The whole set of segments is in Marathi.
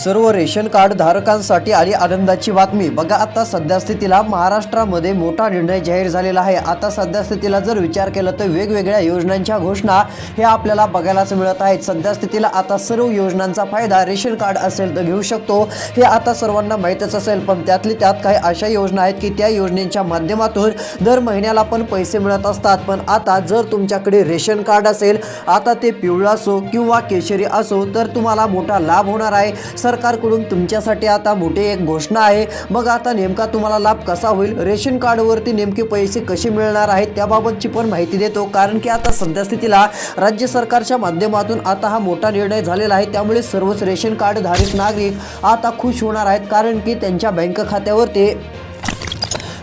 सर्व रेशन कार्ड धारकांसाठी आली आनंदाची बातमी। बघा आता सध्या स्थितीला महाराष्ट्रामध्ये मोठा निर्णय जाहीर झालेला आहे। आता सध्या स्थितीला जर विचार केला तर वेगवेगळ्या योजनांच्या घोषणा हे आपल्याला बघायलाच मिळत आहेत। सध्या स्थितीला आता सर्व योजनांचा फायदा रेशन कार्ड असेल तर घेऊ शकतो हे आता सर्वांना माहीतच असेल, पण त्यातली त्यात काही अशा योजना आहेत की त्या योजनेच्या माध्यमातून दर महिन्याला पण पैसे मिळत असतात। पण आता जर तुमच्याकडे रेशन कार्ड असेल, आता ते पिवळा असो किंवा केशरी असो, तर तुम्हाला मोठा लाभ होणार आहे। सरकारकडून तुमच्यासाठी आता मोठी एक घोषणा आहे। मग आता नेमका तुम्हाला लाभ कसा होईल, रेशन कार्डवरती नेमके पैसे कसे मिळणार आहेत त्याबाबतची पण माहिती देतो। कारण की आता सध्या स्थितीला राज्य सरकारच्या माध्यमातून आता हा मोठा निर्णय झालेला आहे, त्यामुळे सर्वच रेशन कार्ड धारक नागरिक आता खुश होणार आहेत, कारण की त्यांच्या बँक खात्यावरती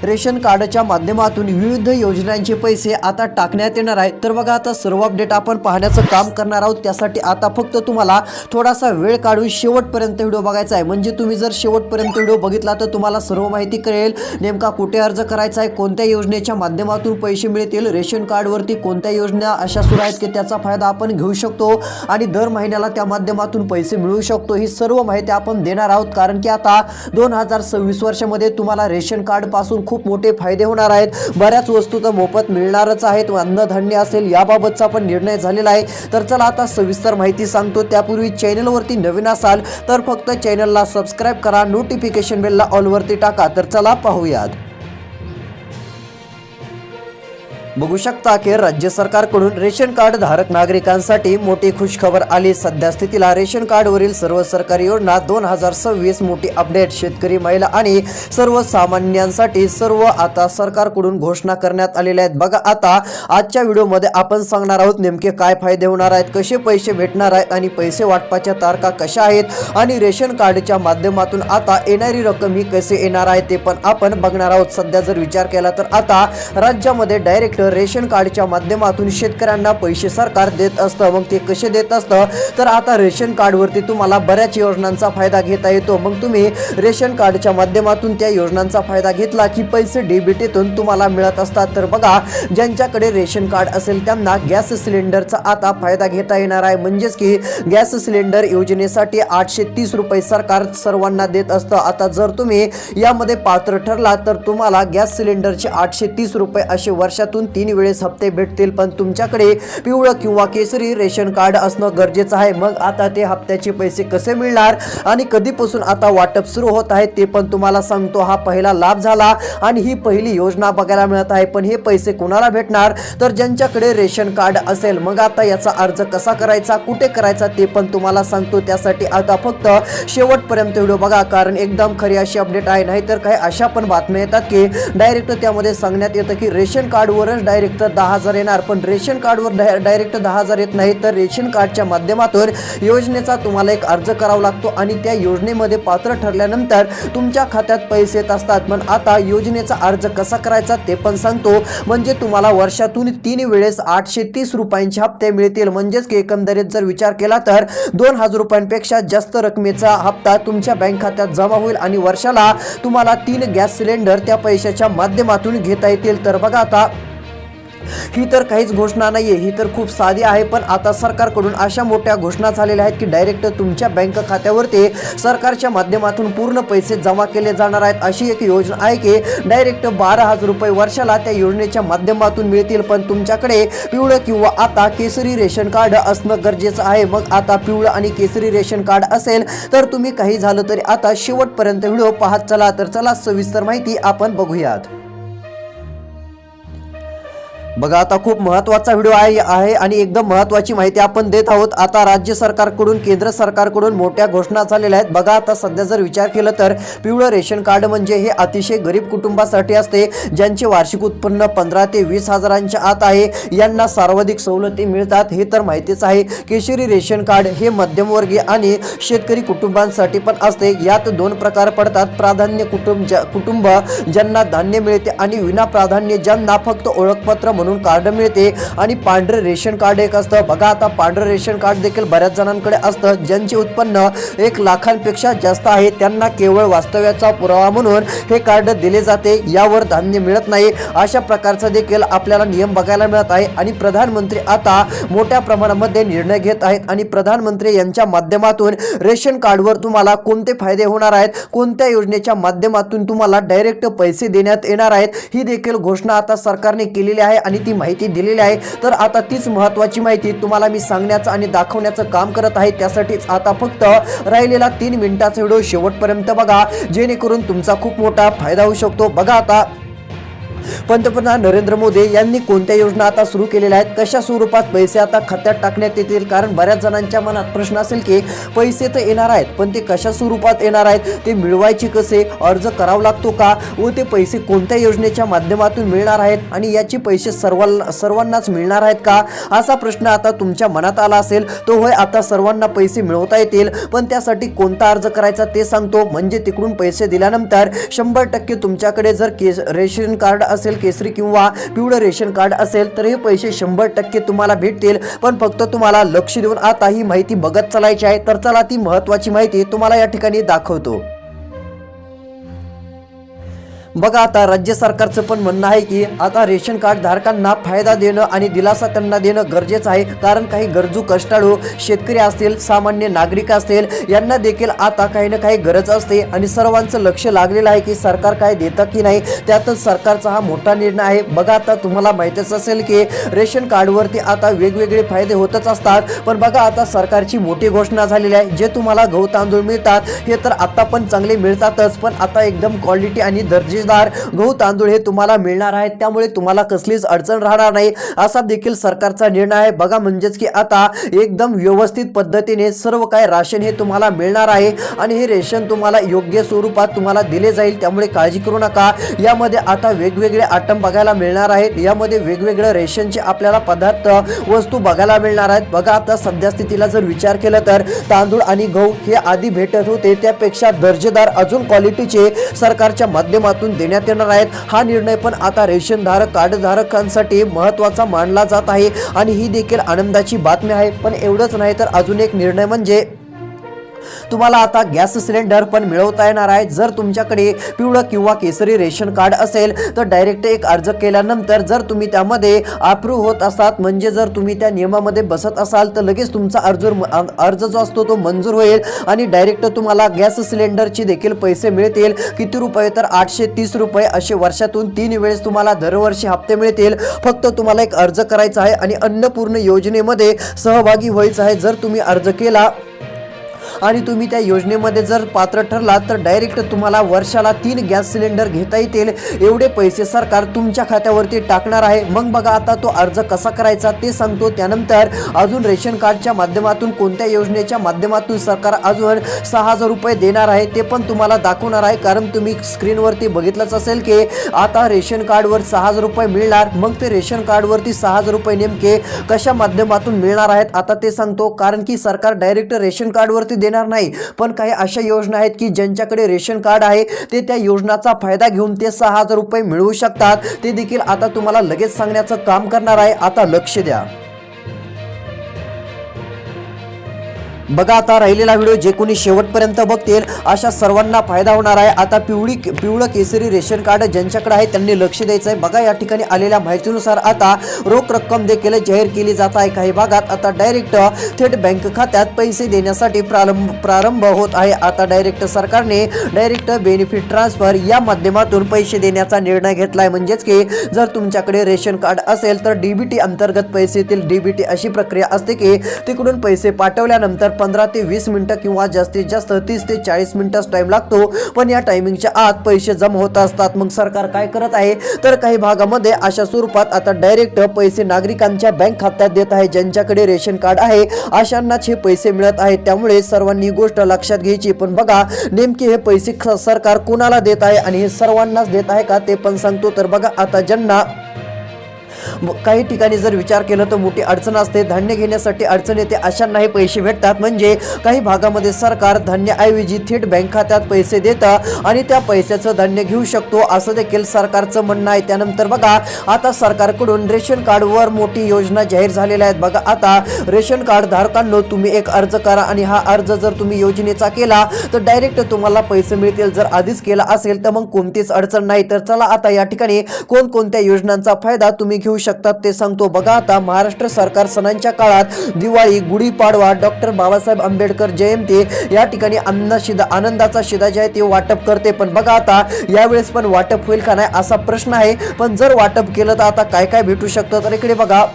रेशन कार्डच्या माध्यमातून विविध योजनांचे पैसे आता टाकण्यात येणार आहेत। तर बघा आता सर्व अपडेट आपण पाहण्याचं काम करणार आहोत। त्यासाठी आता फक्त तुम्हाला थोडासा वेळ काढून शेवटपर्यंत व्हिडिओ बघायचा आहे। म्हणजे तुम्ही जर शेवटपर्यंत व्हिडिओ बघितला तर तुम्हाला सर्व माहिती कळेल, नेमका कुठे अर्ज करायचा आहे, कोणत्या योजनेच्या माध्यमातून पैसे मिळतील, रेशन कार्डवरती कोणत्या योजना अशा सुरू आहेत की त्याचा फायदा आपण घेऊ शकतो आणि दर महिन्याला त्या माध्यमातून पैसे मिळू शकतो। ही सर्व माहिती आपण देणार आहोत, कारण की आता 2026 वर्षामध्ये तुम्हाला रेशन कार्ड पासून खूप मोठे फायदे होणार आहेत। बऱ्याच वस्तू तर मोफत मिळणारच आहेत, अन्नधान्य असेल याबाबतचा पण निर्णय झालेला आहे। तर चला आता सविस्तर माहिती सांगतो। त्यापूर्वी चॅनलवरती नवीन असाल तर फक्त चॅनलला सबस्क्राइब करा, नोटिफिकेशन बेलला ऑल वरती टाका। तर चला पाहूयात। बघू शकता की राज्य सरकारकडून रेशन कार्ड धारक नागरिकांसाठी मोठी खुशखबर आली। सध्या स्थितीला रेशन कार्डवरील सर्व सरकारी योजना 2026 मोठी अपडेट, शेतकरी, महिला आणि सर्वसामान्यांसाठी सर्व आता सरकारकडून घोषणा करण्यात आलेल्या आहेत। बघा आता आजच्या व्हिडिओमध्ये आपण सांगणार आहोत नेमके काय फायदे होणार आहेत, कसे पैसे भेटणार आहेत आणि पैसे वाटपाच्या तारखा कशा आहेत आणि रेशन कार्डच्या माध्यमातून आता येणारी रक्कम ही कसे येणार आहे ते पण आपण बघणार आहोत। सध्या जर विचार केला तर आता राज्यामध्ये डायरेक्ट रेशन कार्डच्या माध्यमातून शेतकऱ्यांना पैसे सरकार देत असतं। मग ते कसे देत असतं तर आता रेशन कार्डवरती तुम्हाला बऱ्याच योजनांचा फायदा घेता येतो। मग तुम्ही रेशन कार्डच्या माध्यमातून त्या योजनांचा फायदा घेतला की पैसे डीबीटीतून तुम्हाला मिळत असतात। तर बघा ज्यांच्याकडे रेशन कार्ड असेल त्यांना गॅस सिलेंडरचा आता फायदा घेता येणार आहे। म्हणजेच की गॅस सिलेंडर योजनेसाठी 830 रुपये सरकार सर्वांना देत असतं। आता जर तुम्ही यामध्ये पात्र ठरला तर तुम्हाला गॅस सिलेंडरचे 830 रुपये असे वर्षातून 3 वेळेस हप्ते भेटतील। पण तुमच्याकडे पिवळं किंवा केसरी रेशन कार्ड असणं गरजेचं आहे। मग आता ते हप्त्याचे पैसे कसे मिळणार आणि कधीपासून आता वाटप सुरू होत आहे ते पण तुम्हाला सांगतो। हा पहिला लाभ झाला आणि ही पहिली योजना बघायला मिळत आहे। पण हे पैसे कोणाला भेटणार तर ज्यांच्याकडे रेशन कार्ड असेल। मग आता याचा अर्ज कसा करायचा, कुठे करायचा ते पण तुम्हाला सांगतो। त्यासाठी आता फक्त शेवटपर्यंत व्हिडिओ बघा, कारण एकदम खरी अशी अपडेट आहे। नाहीतर काही अशा पण बातम्या येतात की डायरेक्ट त्यामध्ये सांगण्यात येतं की रेशन कार्डवरच डायरेक्ट 10,000 येणार, पण रेशन कार्डवर डायरेक्ट 10,000 येत नाही। तर रेशन कार्डच्या माध्यमातून योजनेचा तुम्हाला एक अर्ज करावा लागतो आणि त्या योजनेमध्ये पात्र ठरल्यानंतर तुमच्या खात्यात पैसे येत असतात। पण आता योजनेचा अर्ज कसा करायचा ते पण सांगतो। म्हणजे तुम्हाला वर्षातून 3 वेळेस 830 रुपयांचे हप्ते मिळतील। म्हणजेच की एकंदरीत जर विचार केला तर 2,000 रुपयांपेक्षा जास्त रकमेचा हप्ता तुमच्या बँक खात्यात जमा होईल आणि वर्षाला तुम्हाला 3 गॅस सिलेंडर त्या पैशाच्या माध्यमातून घेता येतील। तर बघा आता ही तर काहीच घोषणा नाहीये, ही तर खूप साधी आहे। पण आता सरकारकडून अशा मोठ्या घोषणा झालेल्या आहेत की डायरेक्ट तुमच्या बँक खात्यावरती सरकारच्या माध्यमातून पूर्ण पैसे जमा केले जाणार आहेत। अशी एक योजना आहे की डायरेक्ट 12,000 रुपये वर्षाला त्या योजनेच्या माध्यमातून मिळतील। पण तुमच्याकडे पिवळं किंवा आता केसरी रेशन कार्ड असणं गरजेचं आहे। मग आता पिवळं आणि केसरी रेशन कार्ड असेल तर तुम्ही काही झालं तरी आता शेवटपर्यंत व्हिडिओ पाहत चला। तर चला सविस्तर माहिती आपण बघूयात। बघा आता खूप महत्त्वाचा व्हिडिओ आहे आणि एकदम महत्त्वाची माहिती आपण देत आहोत। आता राज्य सरकारकडून केंद्र सरकारकडून मोठ्या घोषणा झालेल्या आहेत। बघा आता सध्या जर विचार केला तर पिवळं रेशन कार्ड म्हणजे हे अतिशय गरीब कुटुंबासाठी असते, ज्यांचे वार्षिक उत्पन्न 15 ते 20 हजारांच्या आत आहे। यांना सर्वाधिक सवलती मिळतात, हे तर माहितीच आहे। केशरी रेशन कार्ड हे मध्यमवर्गीय आणि शेतकरी कुटुंबांसाठी पण असते। यात 2 प्रकार पडतात, प्राधान्य कुटुंब ज्यांना धान्य मिळते आणि विना प्राधान्य ज्यांना फक्त ओळखपत्र म्हणून कार्ड मिळते आणि पांढरे रेशन कार्ड एक असतं बघा. आता पांढरे रेशन कार्ड देखील बऱ्याच जणांकडे असतं ज्यांचे उत्पन्न 1 लाखांपेक्षा जास्त आहे. त्यांना केवळ वास्तव्याचा पुरावा म्हणून हे कार्ड दिले जाते. यावर धान्य मिळत नाही. अशा प्रकारचा देखील आपल्याला नियम बघायला मिळत आहे आणि प्रधानमंत्री आता मोठ्या प्रमाणामध्ये निर्णय घेत आहेत आणि प्रधानमंत्री यांच्या माध्यमातून रेशन कार्डवर तुम्हाला कोणते फायदे होणार आहेत, कोणत्या योजनेच्या माध्यमातून तुम्हाला डायरेक्ट पैसे देण्यात येणार आहेत, ही देखील घोषणा आता सरकारने केलेली आहे आणि ती माहिती दिलेली आहे. तर आता तीच महत्त्वाची माहिती तुम्हाला मी सांगण्याचं आणि दाखवण्याचं काम करत आहे. त्यासाठीच आता फक्त राहिलेला 3 मिनिटाचा व्हिडिओ शेवटपर्यंत बघा, जेणेकरून तुमचा खूप मोठा फायदा होऊ शकतो. बघा आता पंतप्रधान नरेंद्र मोदी यांनी कोणत्या योजना आता सुरू केलेल्या आहेत, कशा स्वरूपात पैसे आता खात्यात टाकण्यात येतील. कारण बऱ्याच जणांच्या मनात प्रश्न असेल की पैसे तर येणार आहेत पण ते कशा स्वरूपात येणार आहेत, ते मिळवायचे कसे, अर्ज करावा लागतो का व ते पैसे कोणत्या योजनेच्या माध्यमातून मिळणार आहेत आणि याचे पैसे सर्वांनाच मिळणार आहेत का, असा प्रश्न आता तुमच्या मनात आला असेल. तो होय, आता सर्वांना पैसे मिळवता येतील पण त्यासाठी कोणता अर्ज करायचा ते सांगतो. म्हणजे तिकडून पैसे दिल्यानंतर 100% तुमच्याकडे जर रेशन कार्ड असेल, केसरी किंवा पिवळं रेशन कार्ड असेल तर हे पैसे 100% तुम्हाला भेटतील. पण फक्त तुम्हाला लक्ष देऊन आता ही माहिती बघत चालायची आहे. तर चला ती महत्त्वाची माहिती तुम्हाला या ठिकाणी दाखवतो. बघा आता राज्य सरकारचं पण म्हणणं आहे की आता रेशन कार्ड धारकांना फायदा देणं आणि दिलासा त्यांना देणं गरजेचं आहे. कारण काही गरजू कष्टाळू शेतकरी असतील, सामान्य नागरिक असतील, यांना देखील आता काही ना काही गरज असते आणि सर्वांचं लक्ष लागलेलं आहे की सरकार काय देतं की नाही. त्यातच सरकारचा हा मोठा निर्णय आहे. बघा आता तुम्हाला माहितीच असेल की रेशन कार्डवरती आता वेगवेगळे फायदे होतच असतात. पण बघा आता सरकारची मोठी घोषणा झालेली आहे. जे तुम्हाला गहू तांदूळ मिळतात हे तर आता पण चांगले मिळतातच, पण आता एकदम क्वालिटी आणि दर्जेदार गहू तांदूळ हे तुम्हाला मिळणार आहेत. त्यामुळे तुम्हाला कसलीच अडचण राहणार नाही असा देखील सरकारचा निर्णय आहे. बघा म्हणजेच की आता एकदम व्यवस्थित पद्धतीने सर्व काय राशन हे तुम्हाला मिळणार आहे आणि हे रेशन तुम्हाला योग्य स्वरूपात तुम्हाला दिले जाईल. त्यामुळे काळजी करू नका. यामध्ये आता वेगवेगळे आयटम बघायला मिळणार आहेत. यामध्ये वेगवेगळे रेशनचे आपल्याला पदार्थ वस्तू बघायला मिळणार आहेत. बघा आता सध्या स्थितीला जर विचार केला तर तांदूळ आणि गहू हे आधी भेटत होते त्यापेक्षा दर्जेदार अजून क्वालिटीचे सरकारच्या माध्यमातून देण्यात येणार आहेत. हा निर्णय पण आता रेशन धारक कार्ड धारकांसाठी महत्त्वाचा मानला जात आहे आणि ही देखील आनंदाची बातमी आहे. पण एवढंच नाही तर अजून एक निर्णय म्हणजे तुम्हाला आता गॅस सिलेंडर पण मिळवता येणार आहे. जर तुमच्याकडे पिवळं किंवा केसरी रेशन कार्ड असेल तर डायरेक्ट एक अर्ज केल्यानंतर जर तुम्ही त्यामध्ये अप्रूव्ह होत असाल, म्हणजे जर तुम्ही त्या नियमामध्ये बसत असाल तर लगेच तुमचा अर्ज जो असतो तो मंजूर होईल आणि डायरेक्ट तुम्हाला गॅस सिलेंडरचे देखील पैसे मिळतील. किती रुपये तर 830 रुपये असे वर्षातून 3 वेळेस तुम्हाला दरवर्षी हप्ते मिळतील. फक्त तुम्हाला एक अर्ज करायचा आहे आणि अन्नपूर्ण योजनेमध्ये सहभागी व्हायचं आहे. जर तुम्ही अर्ज केला आणि तुम्ही त्या योजनेमध्ये जर पात्र ठरलात तर डायरेक्ट तुम्हाला वर्षाला 3 गॅस सिलेंडर घेता येतील. एवढे पैसे सरकार तुमच्या खात्यावरती टाकणार आहे. मग बघा आता तो अर्ज कसा करायचा ते सांगतो. त्यानंतर अजून रेशन कार्डच्या माध्यमातून कोणत्या योजनेच्या माध्यमातून सरकार अजून 6,000 रुपये देणार आहे ते पण तुम्हाला दाखवणार आहे. कारण तुम्ही स्क्रीनवरती बघितलंच असेल की आता रेशन कार्डवर 6,000 रुपये मिळणार. मग ते रेशन कार्डवरती 6,000 रुपये नेमके कशा माध्यमातून मिळणार आहेत आता ते सांगतो. कारण की सरकार डायरेक्ट रेशन कार्डवरती देणार नाही, पण काही अशा योजना आहेत की ज्यांच्याकडे रेशन कार्ड आहे ते त्या योजनाचा फायदा घेऊन ते 6,000 रुपये मिळवू शकतात. ते देखील आता तुम्हाला लगेच सांगण्याचं काम करणार आहे. आता लक्ष द्या. बघा आता राहिलेला व्हिडिओ जे कोणी शेवटपर्यंत बघतील अशा सर्वांना फायदा होणार आहे. आता पिवळं केसरी रेशन कार्ड ज्यांच्याकडे आहे त्यांनी लक्ष द्यायचं आहे. बघा या ठिकाणी आलेल्या माहितीनुसार आता रोख रक्कम देखील जाहीर केली जात आहे. काही भागात आता डायरेक्ट थेट बँक खात्यात पैसे देण्यासाठी प्रारंभ होत आहे. आता डायरेक्ट सरकारने डायरेक्ट बेनिफिट ट्रान्सफर या माध्यमातून पैसे देण्याचा निर्णय घेतलाय. म्हणजेच की जर तुमच्याकडे रेशन कार्ड असेल तर डीबीटी अंतर्गत पैसे येतील. डीबीटी अशी प्रक्रिया असते की तिकडून पैसे पाठवल्यानंतर 15 ते 20 मिनिटं किंवा जास्तीत जास्त 30 ते 40 मिनिटच टाइम लागतो. पण या टायमिंगच्या आत पैसे जमा होत असतात. मग सरकार काय करत आहे तर काही भागामध्ये अशा स्वरूपात आता डायरेक्ट पैसे नागरिकांच्या बँक खात्यात देत आहे. ज्यांच्याकडे रेशन कार्ड आहे अशांनाच हे पैसे मिळत आहेत. त्यामुळे सर्वांनी गोष्ट लक्षात घ्यायची. पण बघा नेमके हे पैसे सरकार कोणाला देत आहे आणि हे सर्वांनाच देत आहे का ते पण सांगतो. तर बघा आता ज्यांना काही ठिकाणी जर विचार केला तर मोठी अडचण असते, धान्य घेण्यासाठी अडचण येते, अशांनाही पैसे भेटतात. म्हणजे काही भागामध्ये सरकार धान्याऐवजी थेट बँक खात्यात पैसे देतं आणि त्या पैशाचं धान्य घेऊ शकतो, असं देखील सरकारचं म्हणणं आहे. त्यानंतर बघा आता सरकारकडून रेशन कार्डवर मोठी योजना जाहीर झालेल्या आहेत. बघा आता रेशन कार्ड धारकांनो तुम्ही एक अर्ज करा आणि हा अर्ज जर तुम्ही योजनेचा केला तर डायरेक्ट तुम्हाला पैसे मिळतील. जर आधीच केला असेल तर मग कोणतीच अडचण नाही. तर चला आता या ठिकाणी कोणकोणत्या योजनांचा फायदा तुम्ही घेऊ शकतात ते सांगतो. बघा आता महाराष्ट्र सरकार सणांच्या काळात दिवाळी, गुढीपाडवा, डॉक्टर बाबासाहेब आंबेडकर जयंती या ठिकाणी आनंदाचा शिदा जे आहे ते वाटप करते. पण बघा आता यावेळेस पण वाटप होईल का नाही असा प्रश्न आहे. पण जर वाटप केलं तर आता काय काय भेटू शकतं तर इकडे बघा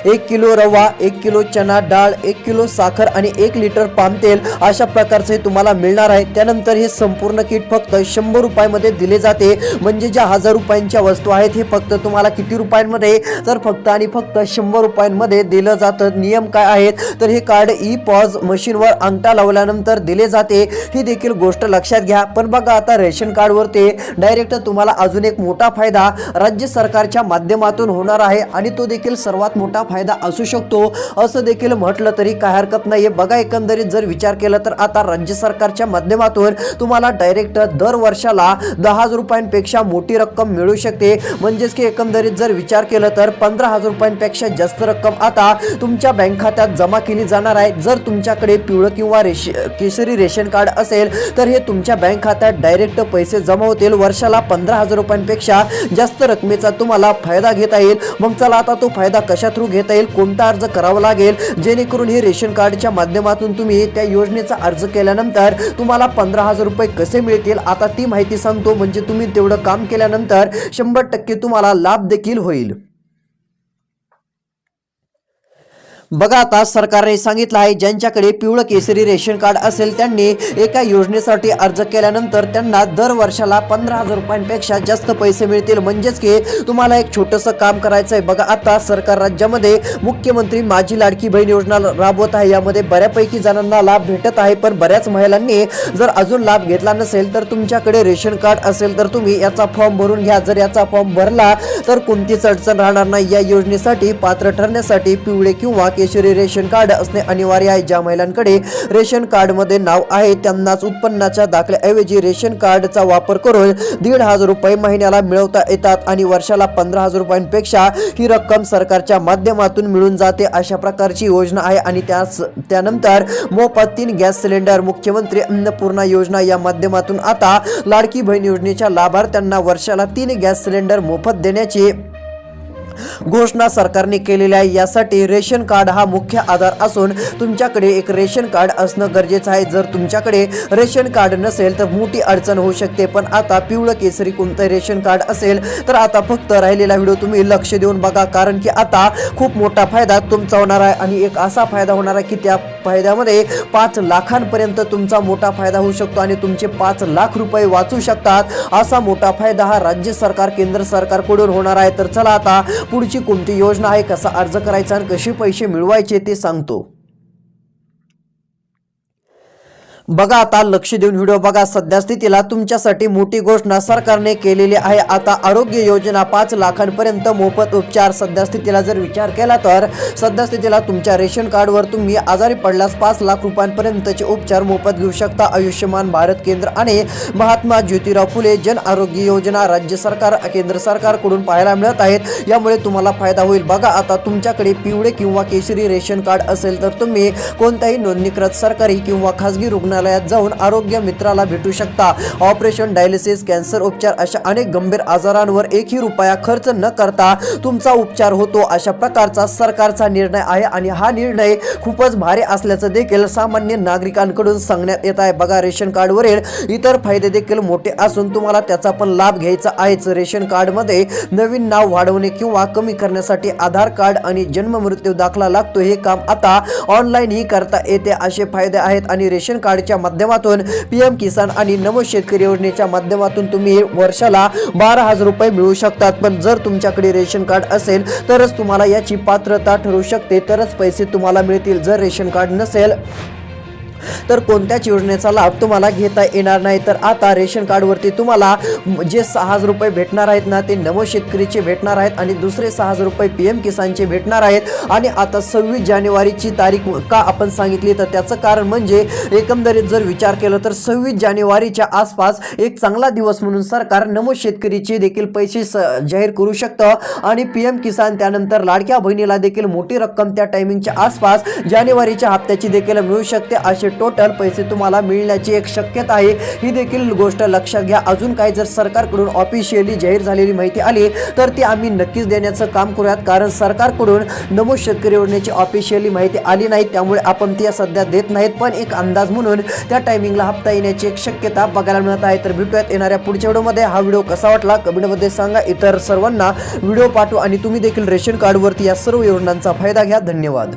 1 किलो रवा, 1 किलो चना डाळ, 1 किलो साखर आणि 1 लिटर पाम तेल अशा प्रकारचे तुम्हाला मिळणार आहे. त्यानंतर हे संपूर्ण किट फक्त 100 रुपयामध्ये दिले जाते. म्हणजे ज्या 1000 रुपयांच्या वस्तू आहेत हे फक्त तुम्हाला किती रुपयांमध्ये तर फक्त आणि फक्त 100 रुपयांमध्ये दिलं जातं. नियम काय आहेत तर हे कार्ड ई पॉज मशीनवर अंगठा लावल्यानंतर दिले जाते, ही देखील गोष्ट लक्षात घ्या. पण बघा आता रेशन कार्डवर ते डायरेक्ट तुम्हाला अजून एक मोठा फायदा राज्य सरकारच्या माध्यमातून होणार आहे आणि तो देखील सर्वात मोठा फायदा असू शकतो असं देखील म्हटलं तरी काय हरकत नाहीये. बघा एकंदरीत जर विचार केला तर आता राज्य सरकारच्या माध्यमातून तुम्हाला डायरेक्ट दर वर्षाला 10,000 रुपयांपेक्षा मोठी रक्कम मिळू शकते. म्हणजेच की एकंदरीत जर विचार केला तर 15,000 रुपयांपेक्षा जास्त रक्कम आता तुमच्या बँक खात्यात जमा केली जाणार आहे. जर तुमच्याकडे पिवळं किंवा केशरी रेशन कार्ड असेल तर हे तुमच्या बँक खात्यात डायरेक्ट पैसे जमा होतील. वर्षाला 15,000 रुपयांपेक्षा जास्त रकमेचा तुम्हाला फायदा घेता येईल. मग चला आता तो फायदा कशा थ्रू घेता येईल, कोणता अर्ज करावा लागेल जेणेकरून हे रेशन कार्डच्या माध्यमातून तुम्ही त्या योजनेचा अर्ज केल्यानंतर तुम्हाला 15,000 रुपये कसे मिळतील आता ती माहिती सांगतो. म्हणजे तुम्ही तेवढं काम केल्यानंतर 100% तुम्हाला लाभ देखील होईल. बघा आता सरकारने सांगितलं आहे ज्यांच्याकडे पिवळं केसरी रेशन कार्ड असेल त्यांनी एका योजनेसाठी अर्ज केल्यानंतर त्यांना दर वर्षाला 15,000 रुपयांपेक्षा जास्त पैसे मिळतील. म्हणजेच की तुम्हाला एक छोटंसं काम करायचं आहे. बघा आता सरकार राज्यामध्ये मुख्यमंत्री माझी लाडकी बहीण योजना राबवत आहे. यामध्ये बऱ्यापैकी जणांना लाभ भेटत आहे. पण बऱ्याच महिलांनी जर अजून लाभ घेतला नसेल तर तुमच्याकडे रेशन कार्ड असेल तर तुम्ही याचा फॉर्म भरून घ्या. जर याचा फॉर्म भरला तर कोणतीच अडचण राहणार नाही. या योजनेसाठी पात्र ठरण्यासाठी पिवळे किंवा केशरी रेशन कार्ड असणे अनिवार्य आहे. ज्या महिलांकडे रेशन कार्ड मध्ये नाव आहे त्यांनाच उत्पन्नाच्या दाखल्याऐवजी रेशन कार्डचा वापर करून 1,500 रुपये महिन्याला मिळवता येतात आणि वर्षाला 15,000 रुपयांपेक्षा ही रक्कम सरकारच्या माध्यमातून मिळून जाते. अशा प्रकारची योजना आहे. आणि त्यानंतर मोफत 3 गॅस सिलेंडर. मुख्यमंत्री अन्नपूर्णा योजना या माध्यमातून आता लाडकी बहीण योजनेच्या लाभार्थ्यांना वर्षाला 3 गॅस सिलेंडर मोफत देण्याची घोषणा सरकारने केलेली आहे. यासाठी रेशन कार्ड हा मुख्य आधार असून तुमच्याकडे एक रेशन कार्ड असणं गरजेचं आहे. जर तुमच्याकडे रेशन कार्ड नसेल तर मोठी अडचण होऊ शकते. पण आता पिवळं केसरी कोणतं रेशन कार्ड असेल तर आता फक्त राहिलेला व्हिडिओ तुम्ही लक्ष देऊन बघा, कारण की आता खूप मोठा फायदा तुमचा होणार आहे. आणि एक असा फायदा होणार आहे की त्या फायद्यामध्ये 5 लाखांपर्यंत तुमचा मोठा फायदा होऊ शकतो आणि तुमचे 5 लाख रुपये वाचू शकतात. असा मोठा फायदा हा राज्य सरकार केंद्र सरकारकडून होणार आहे. तर चला आता पुढची कोणती योजना आहे, कसा अर्ज करायचा आणि कसे पैसे मिळवायचे ते सांगतो. बघा आता लक्ष देऊन व्हिडिओ बघा. सध्या स्थितीला तुमच्यासाठी मोठी घोषणा सरकारने केलेली आहे. आता आरोग्य योजना 5 लाखांपर्यंत मोफत उपचार. सध्या स्थितीला जर विचार केला तर सध्या स्थितीला तुमच्या रेशन कार्डवर तुम्ही आजारी पडल्यास 5 लाख रुपयांपर्यंतचे उपचार मोफत घेऊ शकता. आयुष्यमान भारत केंद्र आणि महात्मा ज्योतिराव फुले जन आरोग्य योजना राज्य सरकार केंद्र सरकारकडून पाहायला मिळत आहेत. यामुळे तुम्हाला फायदा होईल. बघा आता तुमच्याकडे पिवळे किंवा केशरी रेशन कार्ड असेल तर तुम्ही कोणत्याही नोंदणीकृत सरकारी किंवा खासगी रुग्णालयात जाऊन आरोग्य मित्राला भेटू शकता. ऑपरेशन, डायलिसिस, कॅन्सर उपचार अशा अनेक गंभीर आजारांवर 1ही रुपया खर्च न करता तुमचा उपचार होतो. अशा प्रकारचा सरकारचा निर्णय आहे आणि हा निर्णय खूपच भारी असल्याचं देखील सामान्य नागरिकांकडून सांगण्यात येत आहे. बघा रेशन कार्डवरील इतर फायदे देखील मोठे असून तुम्हाला त्याचा पण लाभ घ्यायचा आहेच. रेशन कार्डमध्ये नवीन नाव वाढवणे किंवा कमी करण्यासाठी आधार कार्ड आणि जन्म मृत्यू दाखला लागतो. हे काम आता ऑनलाईन ही करता येते. असे फायदे आहेत. आणि रेशन कार्डच्या माध्यमातून पीएम किसान आणि नमो शेतकरी योजनेच्या माध्यमातून तुम्ही वर्षाला 12,000 रुपये मिळू शकतात. पण जर तुमच्याकडे रेशन कार्ड असेल तरच तुम्हाला याची पात्रता ठरू शकते, तरच पैसे तुम्हाला मिळतील. जर रेशन कार्ड नसेल तर कोणत्याच योजनेचा लाभ तुम्हाला घेता येणार नाही. तर आता रेशन कार्डवरती तुम्हाला जे 6,000 रुपये भेटणार आहेत ना, ते नमो शेतकरीचे भेटणार आहेत आणि दुसरे 6,000 रुपये PM किसानचे भेटणार आहेत. आणि आता 26 जानेवारीची तारीख का आपण सांगितली, तर त्याचं कारण म्हणजे एकंदरीत जर विचार केला तर 26 जानेवारीच्या आसपास एक चांगला दिवस म्हणून सरकार नमो शेतकरीचे देखील पैसे जाहीर करू शकतं आणि PM किसान त्यानंतर लाडक्या बहिणीला देखील मोठी रक्कम त्या टायमिंगच्या आसपास जानेवारीच्या हप्त्याची देखील मिळू शकते. असे टोटल पैसे तुम्हाला मिळण्याची एक शक्यता आहे. ही देखील गोष्ट लक्षात घ्या. अजून काही जर सरकारकडून ऑफिशियली जाहीर झालेली माहिती आली तर ती आम्ही नक्कीच देण्याचं काम करूयात, कारण सरकारकडून नमो शेतकरी योजनेची ऑफिशियली माहिती आली नाही, त्यामुळे आपण ती सध्या देत नाहीत. पण एक अंदाज म्हणून त्या टायमिंगला हप्ता येण्याची एक शक्यता बघायला मिळत आहे. तर भेटूयात येणाऱ्या पुढच्या व्हिडिओमध्ये. हा व्हिडिओ कसा वाटला कमेंटमध्ये सांगा. इतर सर्वांना व्हिडिओ पाठवा आणि तुम्ही देखील रेशन कार्डवरती या सर्व योजनांचा फायदा घ्या. धन्यवाद.